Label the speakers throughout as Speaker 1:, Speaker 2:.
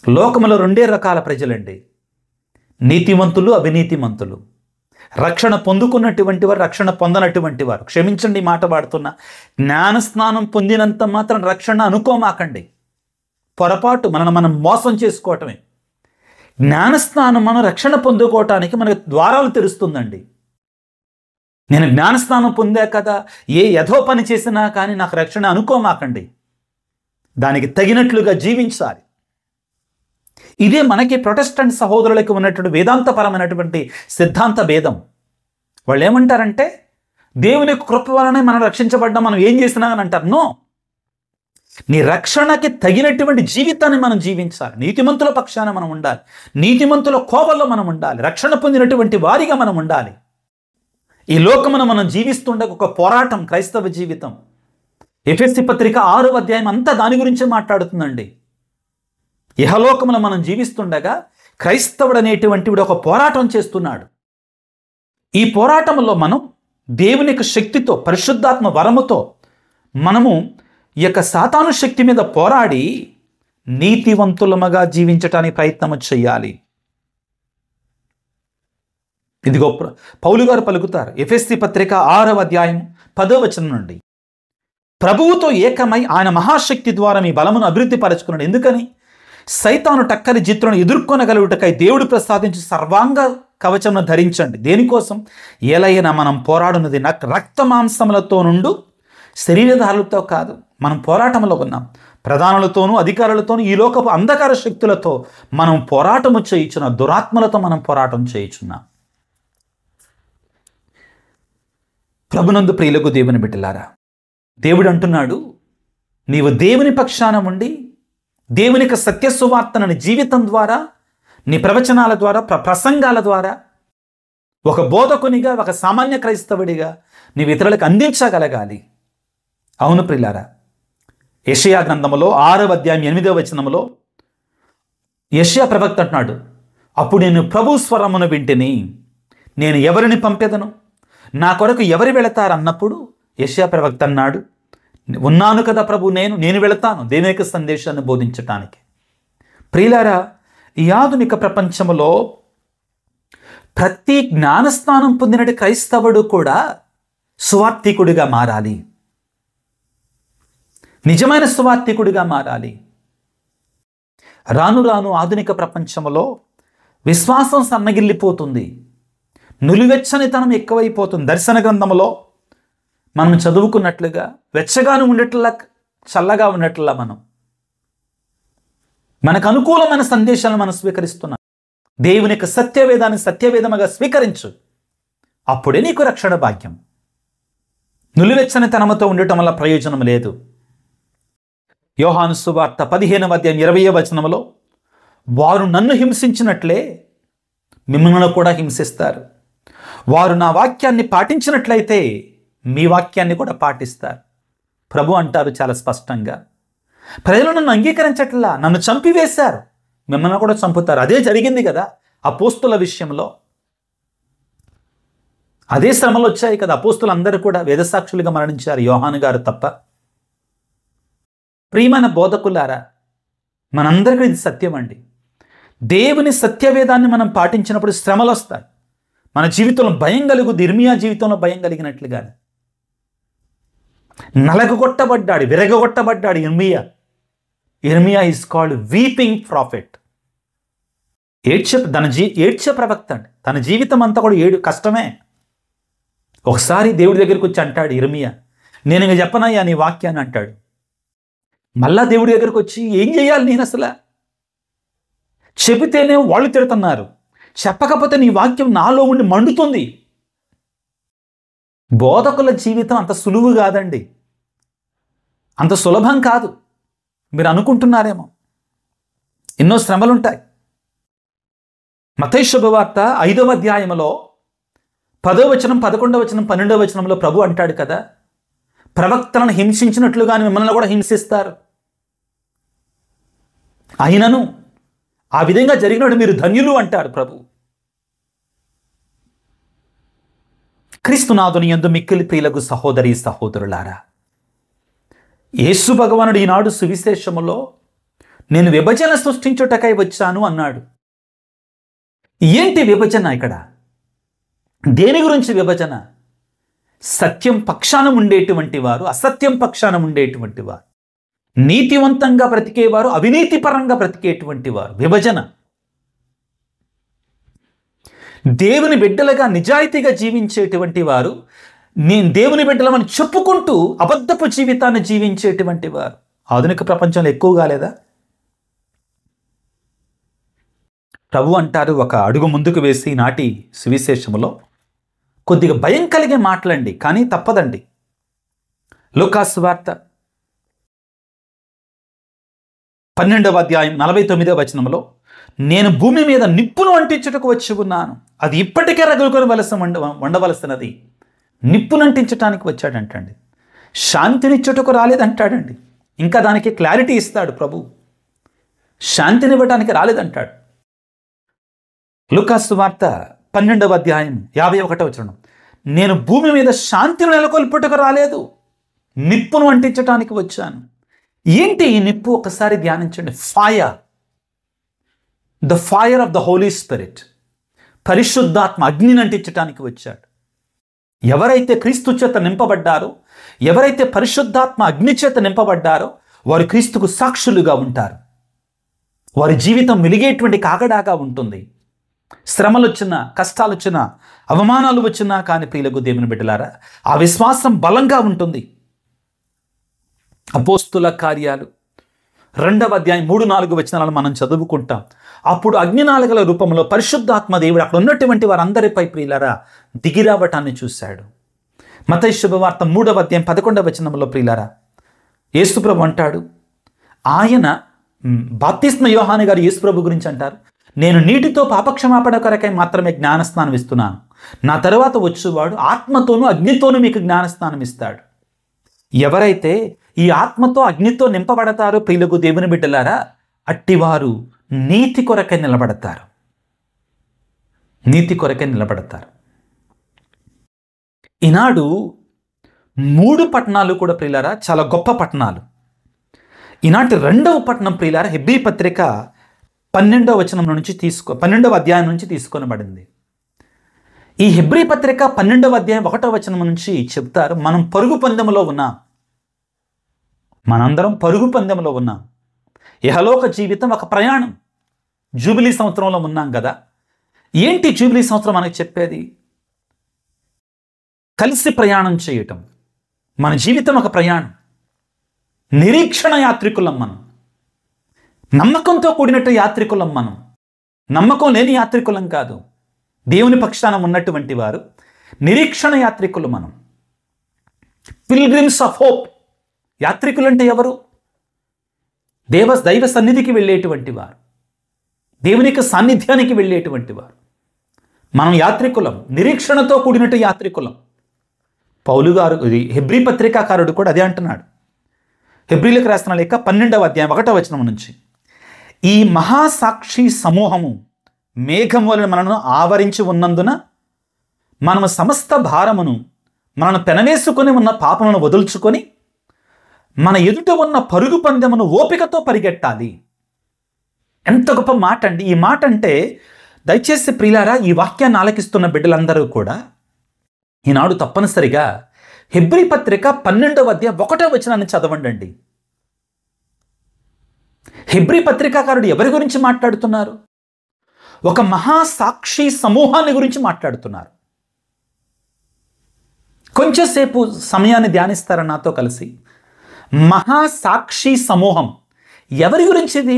Speaker 1: లోకములో రెండే రకాల ప్రజలండి, నీతిమంతులు, అవినీతిమంతులు. రక్షణ పొందుకున్నటువంటి వారు, రక్షణ పొందనటువంటి వారు. క్షమించండి మాట వాడుతున్నా, జ్ఞానస్నానం పొందినంత మాత్రం రక్షణ అనుకోమాకండి. పొరపాటు, మనం మోసం చేసుకోవటమే. జ్ఞానస్నానం మనం రక్షణ పొందుకోవటానికి మనకు ద్వారాలు తెరుస్తుందండి. నేను జ్ఞానస్నానం పొందా కదా, ఏ యథో పని చేసినా కానీ నాకు రక్షణ అనుకోమాకండి. దానికి తగినట్లుగా జీవించాలి. ఇదే మనకి ప్రొటెస్టెంట్ సహోదరులకు ఉన్నటువంటి వేదాంతపరమైనటువంటి సిద్ధాంత భేదం. వాళ్ళు ఏమంటారంటే దేవుని కృప వలనే మనం రక్షించబడ్డాం, మనం ఏం చేసినా అని అంటారు. నో, నీ రక్షణకి తగినటువంటి జీవితాన్ని మనం జీవించాలి. నీతిమంతుల పక్షాన మనం ఉండాలి, నీతిమంతుల కోవల్లో మనం ఉండాలి, రక్షణ పొందినటువంటి వారిగా మనం ఉండాలి. ఈ లోకమును మనం జీవిస్తుండగా ఒక పోరాటం క్రైస్తవ జీవితం. ఎఫెసీ పత్రిక 6వ అధ్యాయం అంతా దాని గురించి మాట్లాడుతుందండి. ఇహలోకమును మనం జీవిస్తుండగా క్రైస్తవుడు అనేటువంటి ఒక పోరాటం చేస్తున్నాడు. ఈ పోరాటంలో మనం దేవుని యొక్క శక్తితో, పరిశుద్ధాత్మ వరముతో మనము ఈ యొక్క సాతాను శక్తి మీద పోరాడి నీతివంతులముగా జీవించటానికి ప్రయత్నం చేయాలి. ఇదిగో పౌలు గారు పలుకుతారు ఎఫెసీ పత్రిక 6వ అధ్యాయం 10వ వచనం నుండి, ప్రభువుతో ఏకమై ఆయన మహాశక్తి ద్వారా మీ బలమును అభివృద్ధి పరచుకున్నాడు. ఎందుకని? సైతాను టక్కరి జిత్తులను ఎదుర్కొనగలుగుటకై దేవుడు ప్రసాదించి సర్వాంగ కవచమును ధరించండి. దేనికోసం? ఎలైనా మనం పోరాడున్నది రక్త మాంసములతో నుండు శరీరధారులతో కాదు. మనం పోరాటంలో ఉన్నాం. ప్రధానులతోనూ అధికారులతోనూ ఈ లోకపు అంధకార శక్తులతో మనం పోరాటము చేయుచున్నాం. దురాత్మలతో మనం పోరాటం చేయుచున్నాం. ప్రభునందు ప్రియులకు దేవుని బిడ్డలారా, దేవుడు అంటున్నాడు, నీవు దేవుని పక్షాన ఉండి దేవుని యొక్క సత్య సువార్తను నీ జీవితం ద్వారా, నీ ప్రవచనాల ద్వారా, ప్రసంగాల ద్వారా ఒక బోధకునిగా, ఒక సామాన్య క్రైస్తవుడిగా నీవు ఇతరులకు అందించగలగాలి. అవును ప్రియులారా, యెషయా గ్రంథములో 6వ అధ్యాయం 8వ వచనములో యెషయా ప్రవక్త అంటున్నాడు, అప్పుడు నేను ప్రభు స్వరమును వింటిని, నేను ఎవరిని పంపెదను, నా కొరకు ఎవరు వెళతారు అన్నప్పుడు యెషయా ప్రవక్త అన్నాడు, ఉన్నాను కదా ప్రభు, నేను వెళతాను దేవుని యొక్క సందేశాన్ని బోధించటానికి. ప్రియులారా, ఈ ఆధునిక ప్రపంచంలో ప్రతి జ్ఞానస్నానం పొందినటి క్రైస్తవుడు కూడా సువార్థికుడిగా మారాలి, నిజమైన సువార్థికుడిగా మారాలి. రాను రాను ఆధునిక ప్రపంచంలో విశ్వాసం సన్నగిల్లిపోతుంది, నులివెచ్చనితనం ఎక్కువైపోతుంది. దర్శన గ్రంథంలో మనం చదువుకున్నట్లుగా వెచ్చగాను ఉండేట్లా, చల్లగా ఉన్నట్లా మనకు అనుకూలమైన సందేశాలను మనం స్వీకరిస్తున్నాం. దేవుని యొక్క సత్యవేదాన్ని సత్యవేదముగా స్వీకరించు, అప్పుడే నీకు రక్షణ భాగ్యం. నులివెచ్చనితనముతో ఉండటం వల్ల ప్రయోజనం లేదు. యోహాను సువార్త 15వ అధ్యాయం 20వ వచనములో, వారు నన్ను హింసించినట్లే మిమ్మల్ని కూడా హింసిస్తారు, వారు నా వాక్యాన్ని పాటించినట్లయితే మీ వాక్యాన్ని కూడా పాటిస్తారు. ప్రభు అంటారు చాలా స్పష్టంగా, ప్రజలు నన్ను అంగీకరించట్లా, నన్ను చంపివేశారు, మిమ్మల్ని కూడా చంపుతారు. అదే జరిగింది కదా అపోస్తుల విషయంలో. అదే శ్రమలు వచ్చాయి కదా, అపోస్తులందరూ కూడా వేదసాక్షులుగా మరణించారు, యోహాను గారు తప్ప. ప్రియమైన బోధకులారా, మనందరికీ ఇది సత్యం అండి. దేవుని సత్యవేదాన్ని మనం పాటించినప్పుడు శ్రమలు వస్తాయి. మన జీవితంలో భయం కలుగుద్ది. ఇర్మియా జీవితంలో భయం కలిగినట్లుగానే నలగొట్టబడ్డాడు, విరగొట్టబడ్డాడు ఇర్మియా. ఇర్మియా ఈజ్ కాల్డ్ వీపింగ్ ప్రాఫెట్. ఏడ్చే ప్రవక్త అండి. తన జీవితం అంతా కూడా కష్టమే. ఒకసారి దేవుడి దగ్గరికి వచ్చి అంటాడు ఇర్మియా, నేను ఇంక చెప్పనయ్యా నీ వాక్యాన్ని అంటాడు. మళ్ళా దేవుడి దగ్గరికి వచ్చి ఏం చేయాలి నేను అసలు? చెబితేనే వాళ్ళు తిడుతున్నారు, చెప్పకపోతే నీ వాక్యం నాలో ఉండి మండుతుంది. బోధకుల జీవితం అంత సులువు కాదండి, అంత సులభం కాదు. మీరు అనుకుంటున్నారేమో, ఎన్నో శ్రమలుంటాయి. మత్తయి శుభవార్త 5వ అధ్యాయంలో 10వ వచనం, 11వ వచనం, 12వ వచనంలో ప్రభు అంటాడు కదా, ప్రవక్తలను హింసించినట్లుగా మిమ్మల్ని కూడా హింసిస్తారు, అయినను ఆ విధంగా జరిగినప్పుడు మీరు ధన్యులు అంటారు ప్రభు. క్రీస్తునాథుని యందు మిక్కిలి ప్రియులకు సహోదరి సహోదరులారా, యేసు భగవానుడు ఈనాడు సువిశేషములో నేను విభజన సృష్టించుటకై వచ్చాను అన్నాడు. ఏంటి విభజన ఇక్కడ? దేని గురించి విభజన? సత్యం పక్షాన ఉండేటువంటి వారు, అసత్యం పక్షాన ఉండేటువంటి వారు, నీతివంతంగా బ్రతికేవారు, అవినీతిపరంగా బ్రతికేటువంటి వారు. విభజన. దేవుని బిడ్డలుగా నిజాయితీగా జీవించేటువంటి వారు, నేను దేవుని బిడ్డలమని చెప్పుకుంటూ అబద్ధపు జీవితాన్ని జీవించేటువంటి వారు ఆధునిక ప్రపంచంలో ఎక్కువగా లేదా? ప్రభు అంటారు, ఒక అడుగు ముందుకు వేసి నాటి సువిశేషములో కొద్దిగా భయం కలిగే మాటలండి, కానీ తప్పదండి. లూకాసు వార్త 12వ అధ్యాయం 49వ వచనంలో, నేను భూమి మీద నిప్పును అంటించుటకు వచ్చి ఉన్నాను, అది ఇప్పటికే రగులుకొని ఉండవలసినది. నిప్పును అంటించటానికి వచ్చాడంటండి, శాంతినిచ్చుటకు రాలేదంటాడండి. ఇంకా దానికి క్లారిటీ ఇస్తాడు ప్రభు, శాంతినివ్వటానికి రాలేదంటాడు. లూకాసు వార్త 12వ అధ్యాయం 51వ వచనం, నేను భూమి మీద శాంతిని నెలకొల్పుటకు రాలేదు, నిప్పును అంటించటానికి వచ్చాను. ఏంటి ఈ నిప్పు? ఒకసారి ధ్యానించండి. Fire, the fire of the holy spirit, పరిశుద్ధాత్మ అగ్నిని అంటించటానికి వచ్చాడు. ఎవరైతే క్రీస్తు చేత నింపబడ్డారో, ఎవరైతే పరిశుద్ధాత్మ అగ్ని చేత నింపబడ్డారో వారు క్రీస్తుకు సాక్షులుగా ఉంటారు. వారి జీవితం వెలిగేటువంటి కాగడాగా ఉంటుంది. శ్రమలు వచ్చినా, కష్టాలు వచ్చినా, అవమానాలు వచ్చినా కానీ ప్రియులకు దేవుని బిడ్డలారా, ఆ విశ్వాసం బలంగా ఉంటుంది. అపోస్తుల కార్యాలు 2వ అధ్యాయం 3-4 వచనాలను మనం చదువుకుంటాం. అప్పుడు అగ్నినాళికల రూపంలో పరిశుద్ధాత్మ దేవుడు అక్కడ ఉన్నటువంటి వారందరిపై ప్రియులారా దిగిరావటాన్ని చూశాడు. మత్తయి శుభవార్త 3వ అధ్యాయం 11వ వచనంలో ప్రియులారా యేసుప్రభు అంటాడు, ఆయన బాప్తిస్మ యోహాను గారు యేసుప్రభు గురించి అంటారు, నేను నీటితో పాపక్షమాపణ కొరకై మాత్రమే జ్ఞానస్నానం ఇస్తున్నాను, నా తరువాత వచ్చేవాడు ఆత్మతోనూ అగ్నితోనూ మీకు జ్ఞానస్నానం ఇస్తాడు. ఎవరైతే ఈ ఆత్మతో అగ్నితో నింపబడతారో ప్రియులకు దేవుని బిడ్డలారా, అట్టివారు నీతి కొరకై నిలబడతారు. నీతి కొరకై నిలబడతారు. ఈనాడు 3 పట్టణాలు కూడా ప్రియులారా చాలా గొప్ప పట్టణాలు. ఈనాటి 2వ పట్టణం ప్రియులారా హెబ్రీ పత్రిక 12వ వచనం నుంచి 12వ అధ్యాయం నుంచి తీసుకొనబడింది. ఈ హెబ్రీ పత్రిక 12వ అధ్యాయం 1వ వచనం నుంచి చెప్తారు, మనం పరుగు పందెంలో ఉన్నాం. మనందరం పరుగు పందెంలో ఉన్నాం. ఇహలోక జీవితం ఒక ప్రయాణం. జూబిలీ సంవత్సరంలో ఉన్నాం కదా. ఏంటి జూబిలీ సంవత్సరం మనకు చెప్పేది? కలిసి ప్రయాణం చేయటం. మన జీవితం ఒక ప్రయాణం. నిరీక్షణ యాత్రికులం మనం. నమ్మకంతో కూడినట్టు యాత్రికులం మనం. నమ్మకం లేని యాత్రికులం కాదు. దేవుని పక్షాన ఉన్నటువంటి వారు నిరీక్షణ యాత్రికులు మనం. Pilgrims of hope. యాత్రికులంటే ఎవరు? దైవ సన్నిధికి వెళ్ళేటువంటి వారు, దేవునికి సాన్నిధ్యానికి వెళ్ళేటువంటి వారు. మనం యాత్రికులం, నిరీక్షణతో కూడినట్టు యాత్రికులం. పౌలు గారు, ఇది హెబ్రీ పత్రికాకారుడు కూడా అదే అంటున్నాడు. హెబ్రీలకు రాసిన లేఖ 12వ అధ్యాయం 1వ వచనం నుంచి, ఈ మహాసాక్షి సమూహము మేఘం వలన మనను ఆవరించి ఉన్నందున మనము సమస్త భారమును, మనను పెనవేసుకొని ఉన్న పాపమును వదుల్చుకొని మన ఎదుట ఉన్న పరుగు పందెమును ఓపికతో పరిగెట్టాలి. ఎంత గొప్ప మాట అండి ఈ మాట. అంటే దయచేసి ప్రియులారా, ఈ వాక్యాన్ని ఆలకిస్తున్న బిడ్డలందరూ కూడా ఈనాడు తప్పనిసరిగా హెబ్రీ పత్రిక 12వ అధ్యాయం 1వ వచనాన్ని చదవండి. హెబ్రీ పత్రికాకారుడు ఎవరి గురించి మాట్లాడుతున్నారు? ఒక మహాసాక్షి సమూహాన్ని గురించి మాట్లాడుతున్నారు. కొంచెంసేపు సమయాన్ని ధ్యానిస్తారా నాతో కలిసి? మహాసాక్షి సమూహం ఎవరి గురించిది?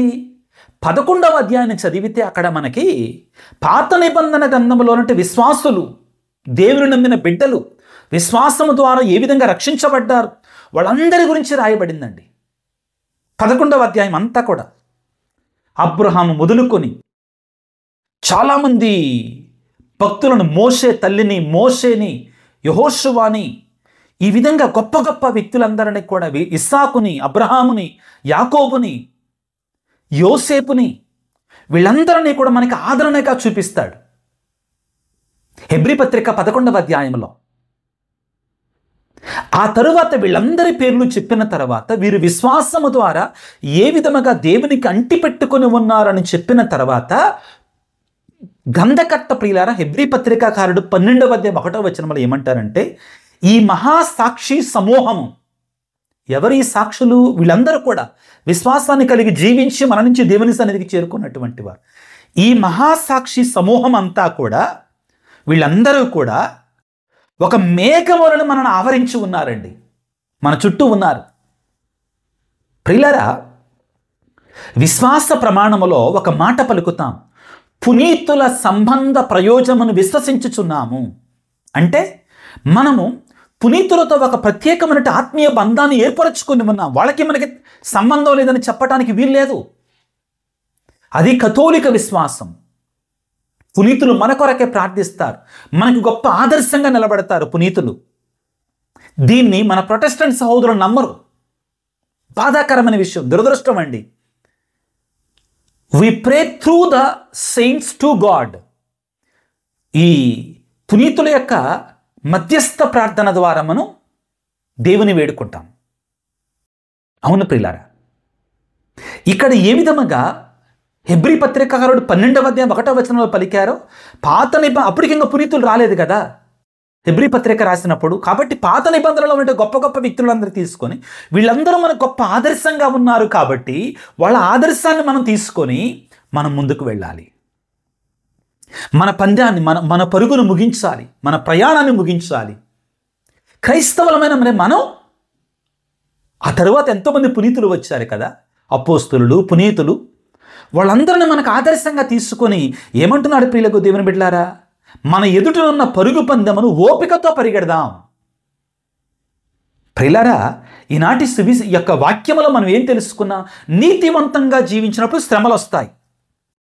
Speaker 1: 11వ అధ్యాయాన్ని చదివితే అక్కడ మనకి పాత నిబంధన గ్రంథంలోనంటే విశ్వాసులు, దేవుని నమ్మిన బిడ్డలు విశ్వాసము ద్వారా ఏ విధంగా రక్షించబడ్డారు వాళ్ళందరి గురించి రాయబడిందండి. 11వ అధ్యాయం అంతా కూడా అబ్రహాము మొదలుకొని చాలామంది భక్తులను, మోషే తల్లిని, మోషేని, యెహోషువాని, ఈ విధంగా గొప్ప గొప్ప వ్యక్తులందరినీ కూడా, ఇస్సాకుని, అబ్రహాముని, యాకోబుని, యోసేపుని, వీళ్ళందరినీ కూడా మనకి ఆదరణగా చూపిస్తాడు హెబ్రీ పత్రిక 11వ అధ్యాయంలో. ఆ తరువాత వీళ్ళందరి పేర్లు చెప్పిన తర్వాత వీరు విశ్వాసము ద్వారా ఏ విధముగా దేవునికి అంటిపెట్టుకొని ఉన్నారని చెప్పిన తర్వాత గంధకట్ట ప్రియులారా, హెబ్రీ పత్రికాకారుడు 12వ అధ్యాయం 1వ వచనంలో ఏమంటారంటే, ఈ మహాసాక్షి సమూహము, ఎవరి సాక్షులు? వీళ్ళందరూ కూడా విశ్వాసాన్ని కలిగి జీవించి మన నుంచి దేవుని సన్నిధికి చేరుకున్నటువంటి వారు. ఈ మహాసాక్షి సమూహం అంతా కూడా, వీళ్ళందరూ కూడా ఒక మేఘములను మనను ఆవరించి ఉన్నారండి, మన చుట్టూ ఉన్నారు. ప్రియులారా, విశ్వాస ప్రమాణములో ఒక మాట పలుకుతాం, పునీతుల సంబంధ ప్రయోజనమును విశ్వసించుచున్నాము. అంటే మనము పునీతులతో ఒక ప్రత్యేకమైన ఆత్మీయ బంధాన్ని ఏర్పరచుకుని ఉన్నాం. వాళ్ళకి మనకి సంబంధం లేదని చెప్పడానికి వీల్లేదు. అది కథోలిక విశ్వాసం. పునీతులు మన కొరకే ప్రార్థిస్తారు, మనకు గొప్ప ఆదర్శంగా నిలబడతారు పునీతులు. దీన్ని మన ప్రొటెస్టెంట్ సహోదరులు నమ్మరు. బాధాకరమైన విషయం, దురదృష్టం అండి. We pray through the saints to God. ఈ పునీతుల యొక్క మధ్యస్థ ప్రార్థన ద్వారా మనం దేవుని వేడుకుంటాం. అవును ప్రియులారా, ఇక్కడ ఏ విధముగా హెబ్రీ పత్రికాకారుడు 12వ అధ్యాయం 1వ వచనంలో పలికారో, పాత అప్పటికి ఇంకా పునీతులు రాలేదు కదా హెబ్రీ పత్రిక రాసినప్పుడు. కాబట్టి పాత నిబంధనలో ఉండే గొప్ప గొప్ప వ్యక్తులందరూ తీసుకొని వీళ్ళందరూ మనకు గొప్ప ఆదర్శంగా ఉన్నారు. కాబట్టి వాళ్ళ ఆదర్శాన్ని మనం తీసుకొని మనం ముందుకు వెళ్ళాలి. మన పందాన్ని మన పరుగును ముగించాలి, మన ప్రయాణాన్ని ముగించాలి. క్రైస్తవులమైన మనం ఆ తరువాత ఎంతోమంది పునీతులు వచ్చారు కదా, అపోస్తులు, పునీతులు. వాళ్ళందరినీ మనకు ఆదర్శంగా తీసుకొని ఏమంటున్నాడు ప్రియులకు దేవుని బిడ్డలారా, మన ఎదుటనున్న పరుగు పందెమును ఓపికతో పరిగెడదాం. ప్రియులారా, ఈనాటి యొక్క వాక్యములో మనం ఏం తెలుసుకున్నాం? నీతివంతంగా జీవించినప్పుడు శ్రమలు వస్తాయి,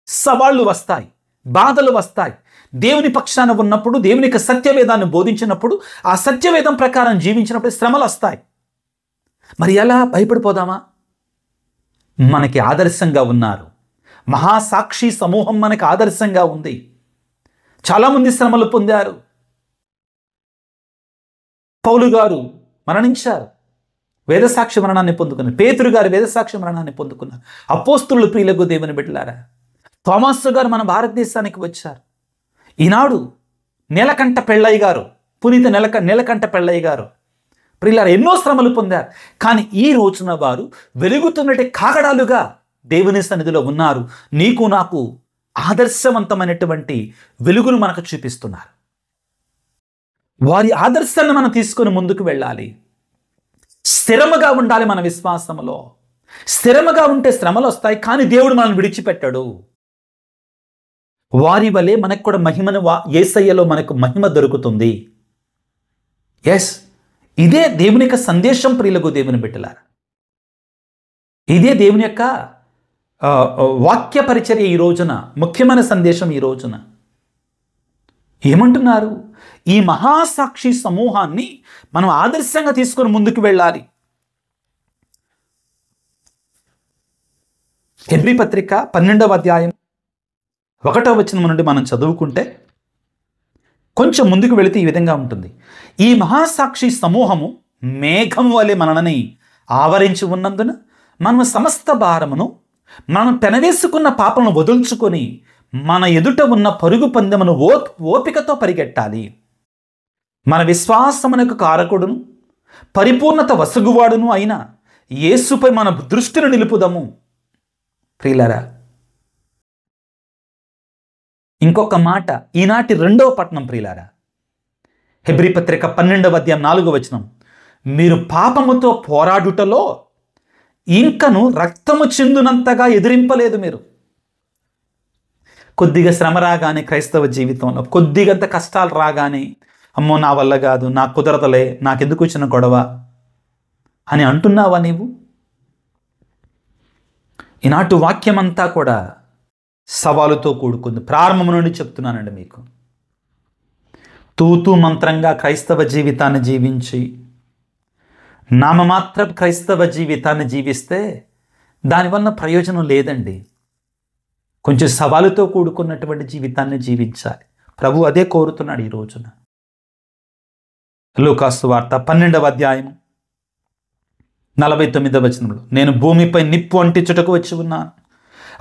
Speaker 1: సవాళ్లు వస్తాయి, బాధలు వస్తాయి. దేవుని పక్షాన ఉన్నప్పుడు, దేవునికి సత్యవేదాన్ని బోధించినప్పుడు, ఆ సత్యవేదం ప్రకారం జీవించినప్పుడు శ్రమలు వస్తాయి. మరి ఎలా భయపడిపోదామా? మనకి ఆదర్శంగా ఉన్నారు. మహాసాక్షి సమూహం మనకి ఆదర్శంగా ఉంది. చాలామంది శ్రమలు పొందారు. పౌలు గారు మరణించారు, వేదసాక్షి మరణాన్ని పొందుకున్నారు. పేతురు గారు వేదసాక్షి మరణాన్ని పొందుకున్నారు. అపోస్తులు ప్రియులకు దేవుని బిడ్డలారా, థోమాసు గారు మన భారతదేశానికి వచ్చారు. ఈనాడు నీలకంఠ పెళ్ళయ్య గారు, పునీత నీలకంఠ పెళ్ళయ్య గారు ప్రియులారా ఎన్నో శ్రమలు పొందారు. కానీ ఈ రోజున వారు వెలుగుతున్నట్టు కాగడాలుగా దేవుని సన్నిధిలో ఉన్నారు. నీకు నాకు ఆదర్శవంతమైనటువంటి వెలుగును మనకు చూపిస్తున్నారు. వారి ఆదర్శాన్ని మనం తీసుకొని ముందుకు వెళ్ళాలి. స్థిరముగా ఉండాలి. మన విశ్వాసంలో స్థిరముగా ఉంటే శ్రమలు వస్తాయి, కానీ దేవుడు మనల్ని విడిచిపెట్టాడు. వారి వలె మనకు కూడా మహిమను యేసయ్యలో మనకు మహిమ దొరుకుతుంది. ఎస్, ఇదే దేవుని యొక్క సందేశం ప్రియులకు దేవుని బిడ్డలారా. ఇదే దేవుని యొక్క వాక్య పరిచర్య ఈ రోజున, ముఖ్యమైన సందేశం ఈ రోజున. ఏమంటున్నారు? ఈ మహాసాక్షి సమూహాన్ని మనం ఆదర్శంగా తీసుకొని ముందుకు వెళ్ళాలి. హెబ్రీ పత్రిక 12వ అధ్యాయం 1వ వచనం నుండి మనం చదువుకుంటే కొంచెం ముందుకు వెళితే ఈ విధంగా ఉంటుంది. ఈ మహాసాక్షి సమూహము మేఘం వలె మనల్ని ఆవరించి ఉన్నందున మనం సమస్త భారమును, మనం పెనవేసుకున్న పాపలను వదుల్చుకొని మన ఎదుట ఉన్న పరుగు పందెమును ఓపికతో పరిగెట్టాలి. మన విశ్వాసమునకు కారకుడును పరిపూర్ణత వసగువాడును అయిన యేసుపై మన దృష్టిని నిలుపుదాము. ప్రియులారా, ఇంకొక మాట, ఈనాటి 2వ పట్టణం ప్రియులారా, హెబ్రీ పత్రిక 12వ అధ్యాయం 4వ వచనం, మీరు పాపముతో పోరాడుటలో ఇంకను రక్తము చిందునంతగా ఎదిరింపలేదు. మీరు కొద్దిగా శ్రమ రాగానే, క్రైస్తవ జీవితంలో కొద్దిగంత కష్టాలు రాగానే, అమ్మో నా వల్ల కాదు, నాకు కుదరతలే, నాకెందుకు వచ్చిన గొడవ అని అంటున్నావా నీవు? ఈనాటి వాక్యం అంతా కూడా సవాలుతో కూడుకుంది. ప్రారంభం నుండి చెప్తున్నానండి మీకు. తూతూ మంత్రంగా క్రైస్తవ జీవితాన్ని జీవించి నామమాత్ర క్రైస్తవ జీవితాన్ని జీవిస్తే దానివల్ల ప్రయోజనం లేదండి. కొంచెం సవాలుతో కూడుకున్నటువంటి జీవితాన్ని జీవించాలి. ప్రభు అదే కోరుతున్నాడు ఈ రోజున. లూకాసు వార్త 12వ అధ్యాయం 49వ వచనంలో, నేను భూమిపై నిప్పు అంటించుటకు వచ్చి ఉన్నాను,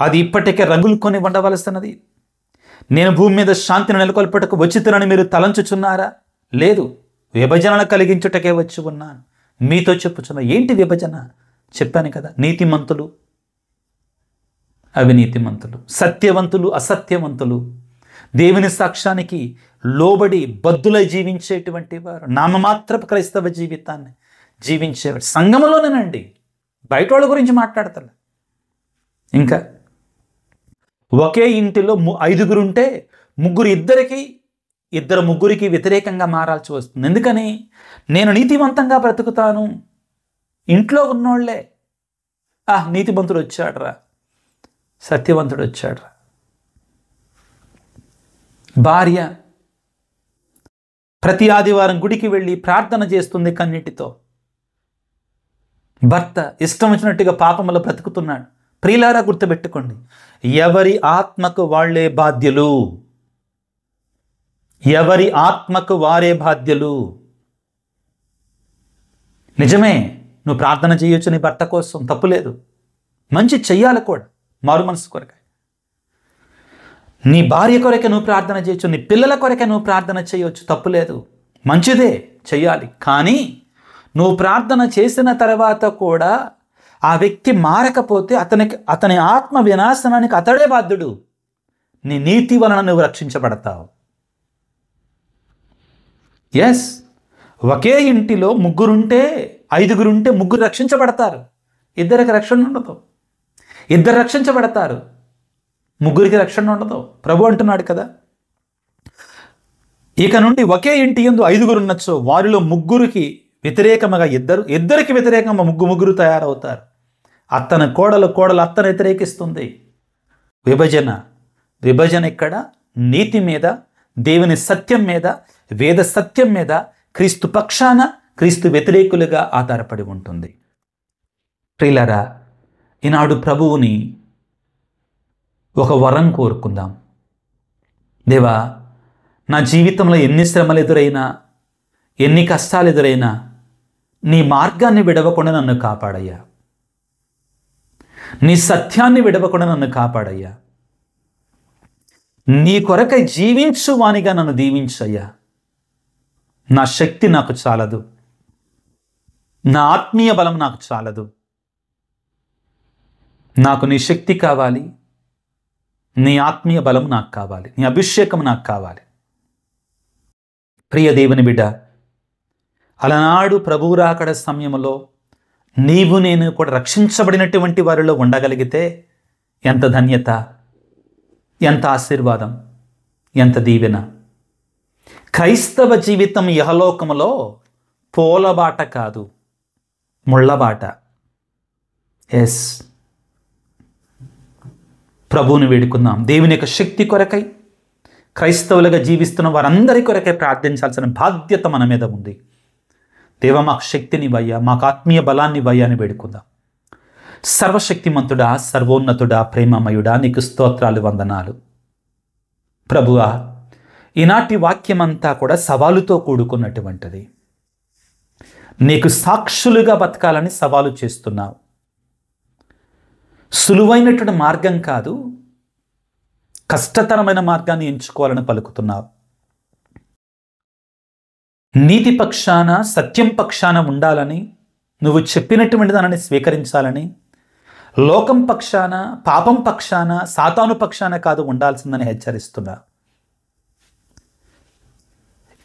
Speaker 1: అది ఇప్పటికే రగులుకొని ఉండవలసినది. నేను భూమి మీద శాంతిని నెలకొల్పటకు వచ్చితనని మీరు తలంచుచున్నారా? లేదు, విభజనను కలిగించుటకే వచ్చి ఉన్నాను. మీతో చెప్పుచున్నా. ఏంటి విభజన? చెప్పాను కదా, నీతిమంతులు అవినీతిమంతులు, సత్యవంతులు అసత్యవంతులు, దేవుని సాక్ష్యానికి లోబడి బద్దులై జీవించేటువంటి వారు, నామమాత్రపు క్రైస్తవ జీవితాన్ని జీవించేవారు సంఘములోనేనండి, బయట వాళ్ళ గురించి మాట్లాడతారు. ఇంకా ఒకే ఇంటిలో 5గురు ఉంటే ఇద్దరు ముగ్గురికి వ్యతిరేకంగా మారాల్సి వస్తుంది. ఎందుకని? నేను నీతివంతంగా బ్రతుకుతాను, ఇంట్లో ఉన్నోళ్లే నీతివంతుడు వచ్చాడురా, సత్యవంతుడు వచ్చాడురా. భార్య ప్రతి ఆదివారం గుడికి వెళ్ళి ప్రార్థన చేస్తుంది కన్నీటితో, భర్త ఇష్టం వచ్చినట్టుగా పాపములో బ్రతుకుతున్నాడు. ప్రియులారా, గుర్తుపెట్టుకోండి, ఎవరి ఆత్మకు వాళ్లే బాధ్యులు, ఎవరి ఆత్మకు వారే బాధ్యులు. నిజమే, నువ్వు ప్రార్థన చేయొచ్చు నీ భర్త కోసం, తప్పులేదు, మంచి చెయ్యాలి కూడా, మారు మనసు కొరకే. నీ భార్య కొరకే నువ్వు ప్రార్థన చేయొచ్చు, నీ పిల్లల కొరకే నువ్వు ప్రార్థన చేయొచ్చు, తప్పులేదు, మంచిదే, చెయ్యాలి. కానీ నువ్వు ప్రార్థన చేసిన తర్వాత కూడా ఆ వ్యక్తి మారకపోతే అతని ఆత్మ వినాశనానికి అతడే బాధ్యుడు. నీ నీతి వలన నువ్వు రక్షించబడతావు. ఎస్, ఒకే ఇంటిలో 5గురుంటే 3 రక్షించబడతారు, 2రికి రక్షణ ఉండదు. 2 రక్షించబడతారు, 3కి రక్షణ ఉండదు. ప్రభు అంటున్నాడు కదా, ఇక నుండి ఒకే ఇంటి యందు 5గురు ఉండొచ్చు, వారిలో 3కి వ్యతిరేకముగా ఇద్దరికి వ్యతిరేకంగా 3 తయారవుతారు. అత్తని కోడలు అత్తను వ్యతిరేకిస్తుంది. విభజన ఇక్కడ నీతి మీద, దేవుని సత్యం మీద, వేద సత్యం మీద, క్రీస్తు పక్షాన, క్రీస్తు వ్యతిరేకులుగా ఆధారపడి ఉంటుంది. ప్రియులారా, ఈనాడు ప్రభువుని ఒక వరం కోరుకుందాం. దేవా, నా జీవితంలో ఎన్ని శ్రమలు ఎదురైనా, ఎన్ని కష్టాలు ఎదురైనా, నీ మార్గాన్ని విడవకుండా నన్ను కాపాడయ్యా, నీ సత్యాన్ని విడవకుండా నన్ను కాపాడయ్యా, నీ కొరకై జీవించువానిగా నన్ను దీవించయ్యా. నా శక్తి నాకు చాలదు, నా ఆత్మీయ బలం నాకు చాలదు, నాకు నీ శక్తి కావాలి, నీ ఆత్మీయ బలం నాకు కావాలి, నీ అభిషేకం నాకు కావాలి. ప్రియ దేవుని బిడ్డ, అలనాడు ప్రభువు రాకడ సమయంలో నీవు నేను కూడా రక్షించబడినటువంటి వారిలో ఉండగలిగితే ఎంత ధన్యత, ఎంత ఆశీర్వాదం, ఎంత దీవెన. క్రైస్తవ జీవితం యహలోకములో పూలబాట కాదు, ముళ్ళబాట. ఎస్, ప్రభువుని వేడుకుందాం. దేవుని యొక్క శక్తి కొరకై క్రైస్తవులుగా జీవిస్తున్న వారందరి కొరకై ప్రార్థించాల్సిన బాధ్యత మన మీద ఉంది. దేవ, మాకు శక్తిని వయ్యా, మాకు ఆత్మీయ బలాన్ని వయ్యా అని వేడుకుందాం. సర్వశక్తిమంతుడా, సర్వోన్నతుడా, ప్రేమమయుడా, నీకు స్తోత్రాలు, వందనాలు. ప్రభువా, ఈనాటి వాక్యమంతా కూడా సవాలుతో కూడుకున్నటువంటిది. నీకు సాక్షులుగా బతకాలని సవాలు చేస్తున్నావు. సులువైనటువంటి మార్గం కాదు, కష్టతరమైన మార్గాన్ని ఎంచుకోవాలని పలుకుతున్నావు. నీతి పక్షాన, సత్యం పక్షాన ఉండాలని, నువ్వు చెప్పినటువంటి దానిని స్వీకరించాలని, లోకం పక్షాన, పాపం పక్షాన, సాతాను పక్షాన కాదు ఉండాల్సిందని హెచ్చరిస్తున్నా.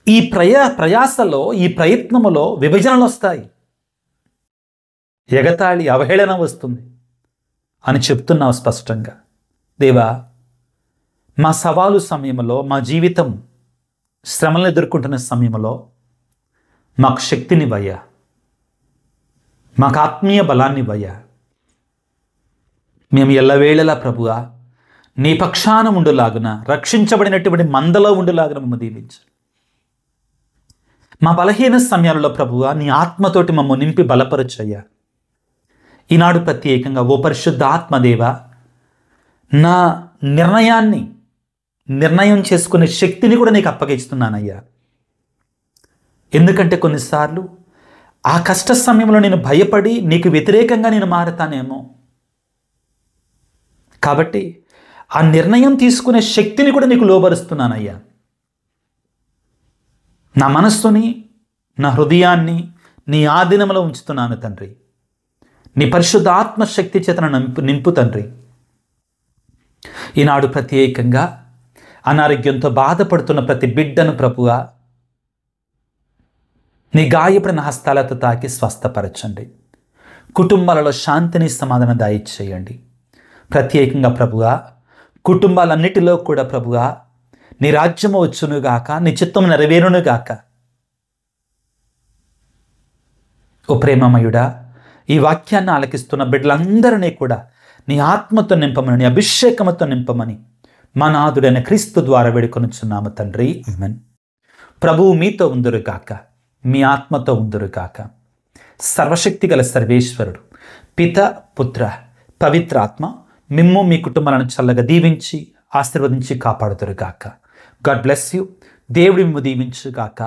Speaker 1: ఈ ప్రయాసలో, ఈ ప్రయత్నములో విభజనలు వస్తాయి, ఎగతాళి, అవహేళన వస్తుంది అని చెప్తున్నావు స్పష్టంగా. దేవా, మా సవాలు సమయంలో, మా జీవితం శ్రమలను ఎదుర్కొంటున్న సమయంలో మాకు శక్తిని వయ్యా, మాకు ఆత్మీయ బలాన్ని వయ్యా. మేము ఎల్లవేళలా ప్రభువా నీ పక్షాన ఉండులాగున, రక్షించబడినటువంటి మందలో ఉండులాగున మమ్మ దీవించు. మా బలహీన సమయాలలో ప్రభువా నీ ఆత్మతోటి మమ్మ నింపి బలపరచయ్యా. ఈనాడు ప్రత్యేకంగా ఓ పరిశుద్ధ ఆత్మదేవ, నా నిర్ణయం చేసుకునే శక్తిని కూడా నీకు అప్పగిస్తున్నానయ్యా. ఎందుకంటే కొన్నిసార్లు ఆ కష్ట సమయంలో నేను భయపడి నీకు వ్యతిరేకంగా నేను మారతానేమో. కాబట్టి ఆ నిర్ణయం తీసుకునే శక్తిని కూడా నీకు లోబరుస్తున్నానయ్యా. నా మనస్సుని, నా హృదయాన్ని నీ ఆధీనంలో ఉంచుతున్నాను తండ్రి. నీ పరిశుద్ధాత్మ శక్తి చేత నింపు తండ్రి. ఈనాడు ప్రత్యేకంగా అనారోగ్యంతో బాధపడుతున్న ప్రతి బిడ్డను ప్రభువా నీ గాయపడిన హస్తాలతో తాకి స్వస్థపరచండి. కుటుంబాలలో శాంతిని, సమాధానం దయచేయండి. ప్రత్యేకంగా ప్రభువా కుటుంబాలన్నిటిలో కూడా ప్రభువా నీ రాజ్యము వచ్చునుగాక, నీ చిత్తము నెరవేరునుగాక. ఓ ప్రేమమయుడా, ఈ వాక్యాన్ని ఆలకిస్తున్న బిడ్డలందరినీ కూడా నీ ఆత్మతో నింపమని, నీ అభిషేకముతో నింపమని మా నాథుడైన క్రీస్తు ద్వారా వేడుకొనుచున్నాము తండ్రి. ఆమేన్. ప్రభువు మీతో ఉందురుగాక, మీ ఆత్మతో ఉందురుగాక. సర్వశక్తి గల సర్వేశ్వరుడు పిత, పుత్ర, పవిత్రాత్మ మిమ్ము మీ కుటుంబాలను చల్లగా దీవించి ఆశీర్వదించి కాపాడుదురుగాక. God bless you. దేవుడి మిమ్ము దీవించుగాక.